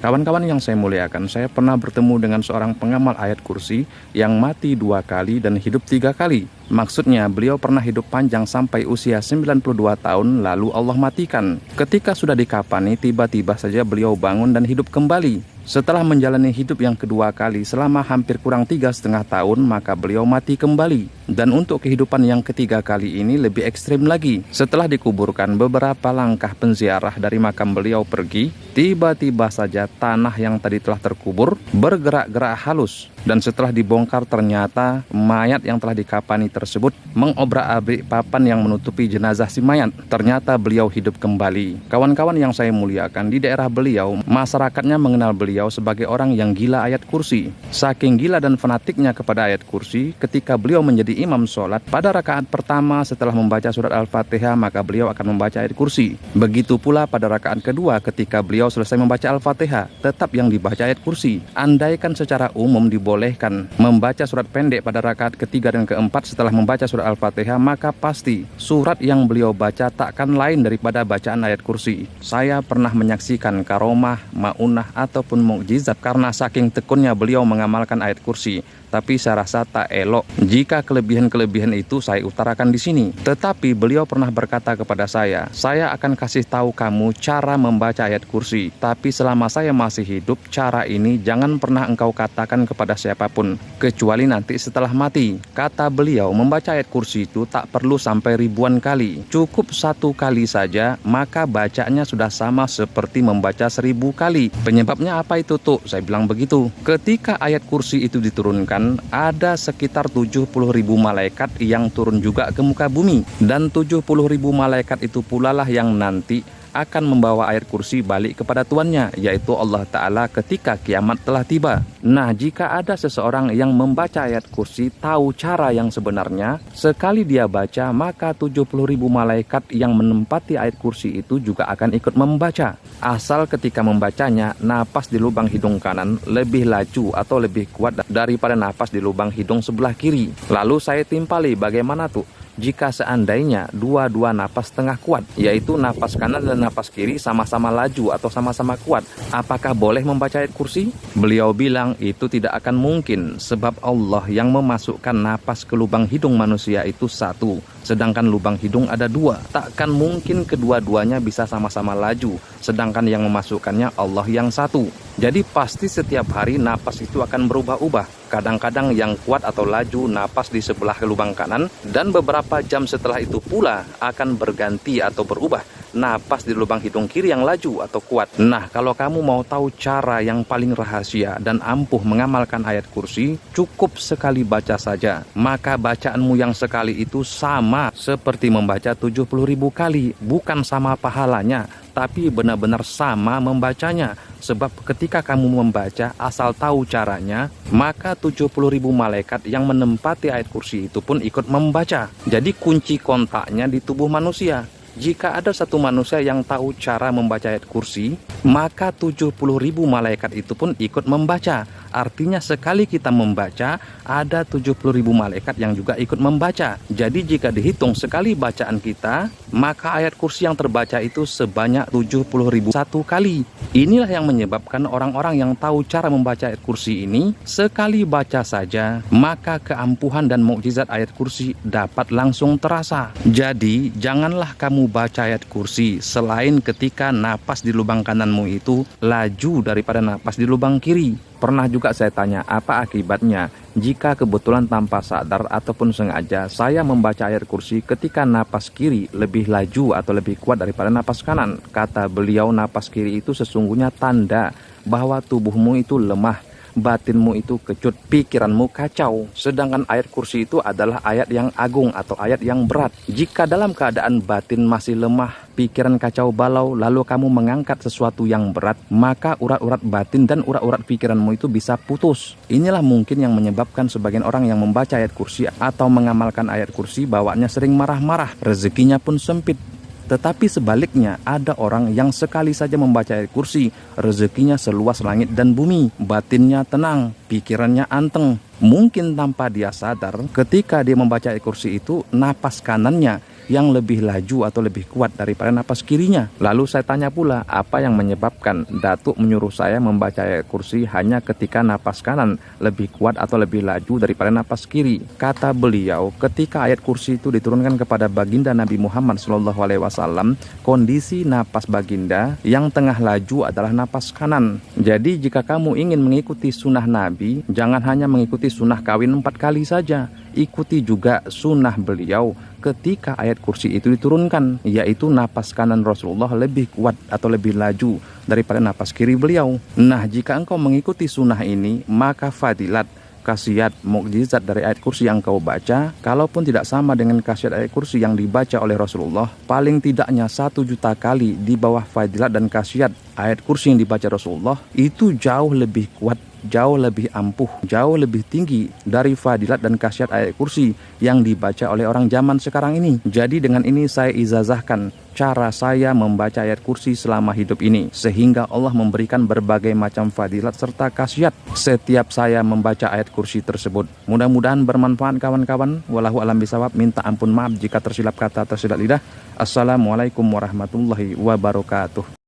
Kawan-kawan yang saya muliakan, saya pernah bertemu dengan seorang pengamal ayat kursi yang mati 2 kali dan hidup 3 kali. Maksudnya beliau pernah hidup panjang sampai usia 92 tahun lalu Allah matikan. Ketika sudah dikafani, tiba-tiba saja beliau bangun dan hidup kembali. Setelah menjalani hidup yang kedua kali selama hampir kurang 3,5 tahun, maka beliau mati kembali. Dan untuk kehidupan yang ketiga kali ini lebih ekstrim lagi. Setelah dikuburkan, beberapa langkah penziarah dari makam beliau pergi, tiba-tiba saja tanah yang tadi telah terkubur bergerak-gerak halus. Dan setelah dibongkar ternyata mayat yang telah dikafani tersebut mengobrak-abrik papan yang menutupi jenazah si mayat. Ternyata beliau hidup kembali. Kawan-kawan yang saya muliakan, di daerah beliau, masyarakatnya mengenal beliau sebagai orang yang gila ayat kursi. Saking gila dan fanatiknya kepada ayat kursi, ketika beliau menjadi imam sholat, pada rakaat pertama setelah membaca surat Al-Fatihah, maka beliau akan membaca ayat kursi. Begitu pula pada rakaat kedua ketika beliau selesai membaca Al-Fatihah, tetap yang dibaca ayat kursi. Andaikan secara umum dibolehkan membaca surat pendek pada rakaat ketiga dan keempat setelah membaca surat Al-Fatihah, maka pasti surat yang beliau baca takkan lain daripada bacaan ayat kursi. Saya pernah menyaksikan karomah, maunah ataupun mukjizat karena saking tekunnya beliau mengamalkan ayat kursi. Tapi saya rasa tak elok jika kelebihan-kelebihan itu saya utarakan di sini. Tetapi beliau pernah berkata kepada saya akan kasih tahu kamu cara membaca ayat kursi. Tapi selama saya masih hidup, cara ini jangan pernah engkau katakan kepada siapapun, kecuali nanti setelah mati. Kata beliau, membaca ayat kursi itu tak perlu sampai ribuan kali. Cukup 1 kali saja, maka bacanya sudah sama seperti membaca 1000 kali. Penyebabnya apa itu tuh? Saya bilang begitu. Ketika ayat kursi itu diturunkan, ada sekitar 70.000 malaikat yang turun juga ke muka bumi. Dan 70.000 malaikat itu pula lah yang nanti akan membawa ayat kursi balik kepada tuannya, yaitu Allah Ta'ala ketika kiamat telah tiba. Nah, jika ada seseorang yang membaca ayat kursi tahu cara yang sebenarnya, sekali dia baca, maka 70.000 malaikat yang menempati ayat kursi itu juga akan ikut membaca. Asal ketika membacanya, napas di lubang hidung kanan lebih laju atau lebih kuat daripada napas di lubang hidung sebelah kiri. Lalu saya timpali bagaimana tuh jika seandainya dua-dua napas tengah kuat, yaitu napas kanan dan napas kiri sama-sama laju atau sama-sama kuat, apakah boleh membaca ayat kursi? Beliau bilang itu tidak akan mungkin, sebab Allah yang memasukkan napas ke lubang hidung manusia itu 1, sedangkan lubang hidung ada 2. Takkan mungkin kedua-duanya bisa sama-sama laju, sedangkan yang memasukkannya Allah yang 1. Jadi pasti setiap hari napas itu akan berubah-ubah. Kadang-kadang yang kuat atau laju napas di sebelah lubang kanan, dan beberapa jam setelah itu pula akan berganti atau berubah napas di lubang hidung kiri yang laju atau kuat. Nah, kalau kamu mau tahu cara yang paling rahasia dan ampuh mengamalkan ayat kursi, cukup sekali baca saja. Maka bacaanmu yang sekali itu sama seperti membaca 70.000 kali. Bukan sama pahalanya, tapi benar-benar sama membacanya. Sebab ketika kamu membaca asal tahu caranya, maka 70.000 malaikat yang menempati ayat kursi itu pun ikut membaca. Jadi kunci kontaknya di tubuh manusia. Jika ada satu manusia yang tahu cara membaca ayat kursi, maka 70.000 malaikat itu pun ikut membaca. Artinya sekali kita membaca, ada 70.000 malaikat yang juga ikut membaca. Jadi jika dihitung sekali bacaan kita, maka ayat kursi yang terbaca itu sebanyak 70.000 1 kali. Inilah yang menyebabkan orang-orang yang tahu cara membaca ayat kursi ini, sekali baca saja, maka keampuhan dan mukjizat ayat kursi dapat langsung terasa. Jadi janganlah kamu baca ayat kursi selain ketika napas di lubang kananmu itu laju daripada napas di lubang kiri. Pernah juga saya tanya, apa akibatnya jika kebetulan tanpa sadar ataupun sengaja saya membaca ayat kursi ketika napas kiri lebih laju atau lebih kuat daripada napas kanan? Kata beliau, napas kiri itu sesungguhnya tanda bahwa tubuhmu itu lemah, batinmu itu kecut, pikiranmu kacau. Sedangkan ayat kursi itu adalah ayat yang agung atau ayat yang berat. Jika dalam keadaan batin masih lemah, pikiran kacau balau, lalu kamu mengangkat sesuatu yang berat, maka urat-urat batin dan urat-urat pikiranmu itu bisa putus. Inilah mungkin yang menyebabkan sebagian orang yang membaca ayat kursi atau mengamalkan ayat kursi bawaannya sering marah-marah, rezekinya pun sempit. Tetapi sebaliknya, ada orang yang sekali saja membaca ayat kursi, rezekinya seluas langit dan bumi, batinnya tenang, pikirannya anteng. Mungkin tanpa dia sadar, ketika dia membaca ayat kursi itu, napas kanannya yang lebih laju atau lebih kuat daripada napas kirinya. Lalu saya tanya pula, apa yang menyebabkan Datuk menyuruh saya membaca ayat kursi hanya ketika napas kanan lebih kuat atau lebih laju daripada napas kiri? Kata beliau, ketika ayat kursi itu diturunkan kepada baginda Nabi Muhammad SAW, kondisi napas baginda yang tengah laju adalah napas kanan. Jadi jika kamu ingin mengikuti sunnah Nabi, jangan hanya mengikuti sunnah kawin 4 kali saja, ikuti juga sunnah beliau ketika ayat kursi itu diturunkan, yaitu napas kanan Rasulullah lebih kuat atau lebih laju daripada napas kiri beliau. Nah, jika engkau mengikuti sunnah ini, maka fadilat, khasiat, mukjizat dari ayat kursi yang kau baca, kalaupun tidak sama dengan khasiat ayat kursi yang dibaca oleh Rasulullah, paling tidaknya 1 juta kali di bawah fadilat dan khasiat ayat kursi yang dibaca Rasulullah, itu jauh lebih kuat, jauh lebih ampuh, jauh lebih tinggi dari fadilat dan khasiat ayat kursi yang dibaca oleh orang zaman sekarang ini. Jadi dengan ini saya izazahkan cara saya membaca ayat kursi selama hidup ini, sehingga Allah memberikan berbagai macam fadilat serta khasiat setiap saya membaca ayat kursi tersebut. Mudah-mudahan bermanfaat kawan-kawan. Wallahu a'lam bishawab. Minta ampun maaf jika tersilap kata, tersilap lidah. Assalamualaikum warahmatullahi wabarakatuh.